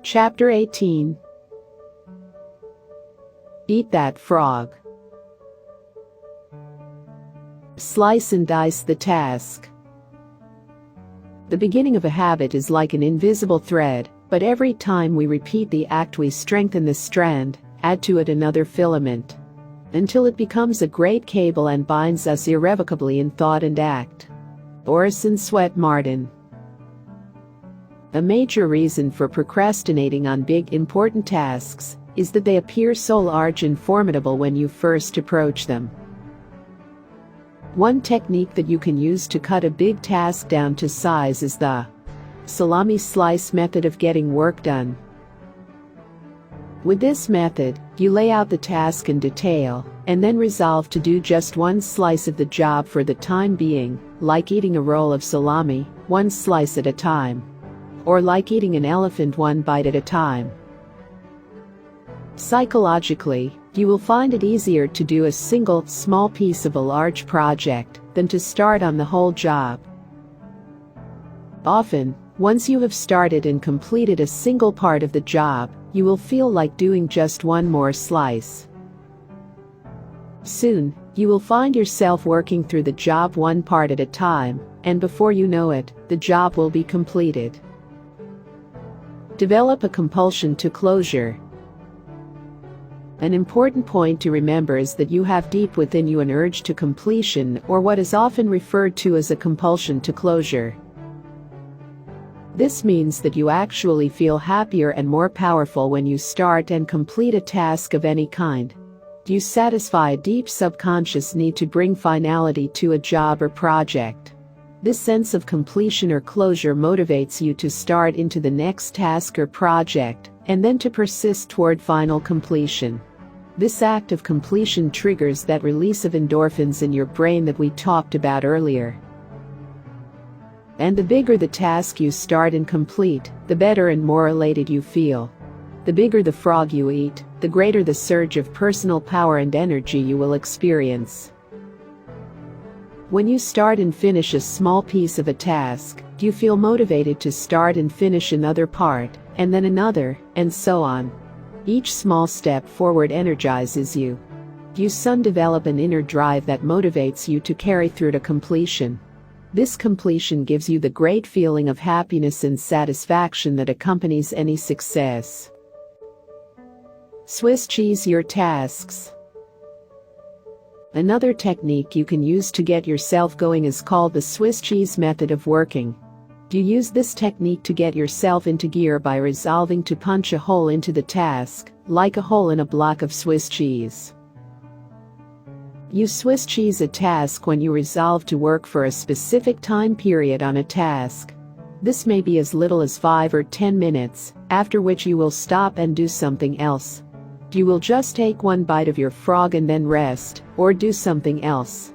Chapter 18. Eat that frog. Slice and dice the task. The beginning of a habit is like an invisible thread, but every time we repeat the act we strengthen the strand, add to it another filament, until it becomes a great cable and binds us irrevocably in thought and act. Orison Swett Martin. A major reason for procrastinating on big, important tasks is that they appear so large and formidable when you first approach them. One technique that you can use to cut a big task down to size is the salami slice method of getting work done. With this method, you lay out the task in detail, and then resolve to do just one slice of the job for the time being, like eating a roll of salami, one slice at a time. Or like eating an elephant one bite at a time. Psychologically, you will find it easier to do a single, small piece of a large project than to start on the whole job. Often, once you have started and completed a single part of the job, you will feel like doing just one more slice. Soon, you will find yourself working through the job one part at a time, and before you know it, the job will be completed. Develop a compulsion to closure. An important point to remember is that you have deep within you an urge to completion, or what is often referred to as a compulsion to closure. This means that you actually feel happier and more powerful when you start and complete a task of any kind. You satisfy a deep subconscious need to bring finality to a job or project. This sense of completion or closure motivates you to start into the next task or project, and then to persist toward final completion. This act of completion triggers that release of endorphins in your brain that we talked about earlier. And the bigger the task you start and complete, the better and more elated you feel. The bigger the frog you eat, the greater the surge of personal power and energy you will experience. When you start and finish a small piece of a task, you feel motivated to start and finish another part, and then another, and so on. Each small step forward energizes you. You soon develop an inner drive that motivates you to carry through to completion. This completion gives you the great feeling of happiness and satisfaction that accompanies any success. Swiss cheese your tasks. Another technique you can use to get yourself going is called the Swiss cheese method of working. You use this technique to get yourself into gear by resolving to punch a hole into the task, like a hole in a block of Swiss cheese. You Swiss cheese a task when you resolve to work for a specific time period on a task. This may be as little as 5 or 10 minutes, after which you will stop and do something else. You will just take one bite of your frog and then rest, or do something else.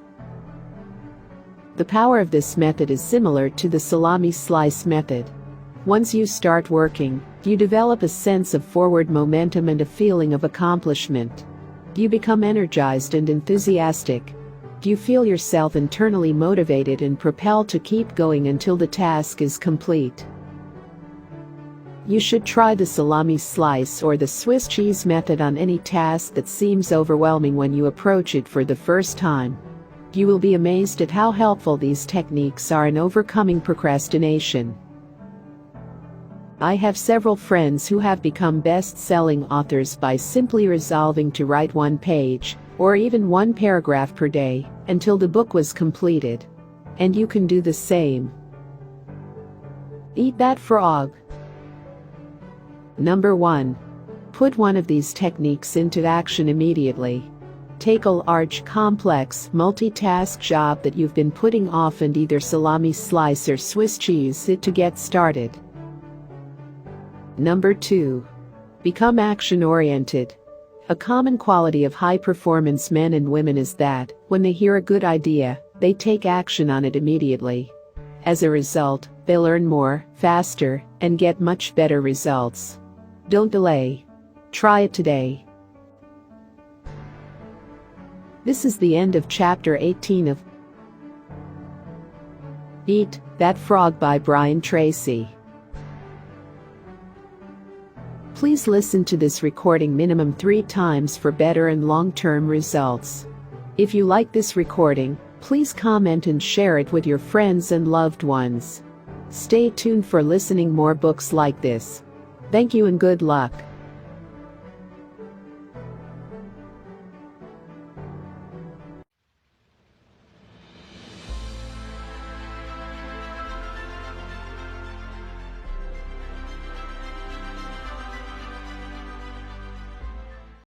The power of this method is similar to the salami slice method. Once you start working, you develop a sense of forward momentum and a feeling of accomplishment. You become energized and enthusiastic. You feel yourself internally motivated and propelled to keep going until the task is complete. You should try the salami slice or the Swiss cheese method on any task that seems overwhelming when you approach it for the first time. You will be amazed at how helpful these techniques are in overcoming procrastination. I have several friends who have become best-selling authors by simply resolving to write one page, or even one paragraph per day, until the book was completed. And you can do the same. Eat that frog. Number 1. Put one of these techniques into action immediately. Take a large, complex, multitask job that you've been putting off and either salami slice or Swiss cheese it to get started. Number 2. Become action-oriented. A common quality of high-performance men and women is that, when they hear a good idea, they take action on it immediately. As a result, they learn more, faster, and get much better results. Don't delay. Try it today. This is the end of Chapter 18 of Eat That Frog by Brian Tracy. Please listen to this recording minimum 3 times for better and long-term results. If you like this recording, please comment and share it with your friends and loved ones. Stay tuned for listening more books like this. Thank you and good luck.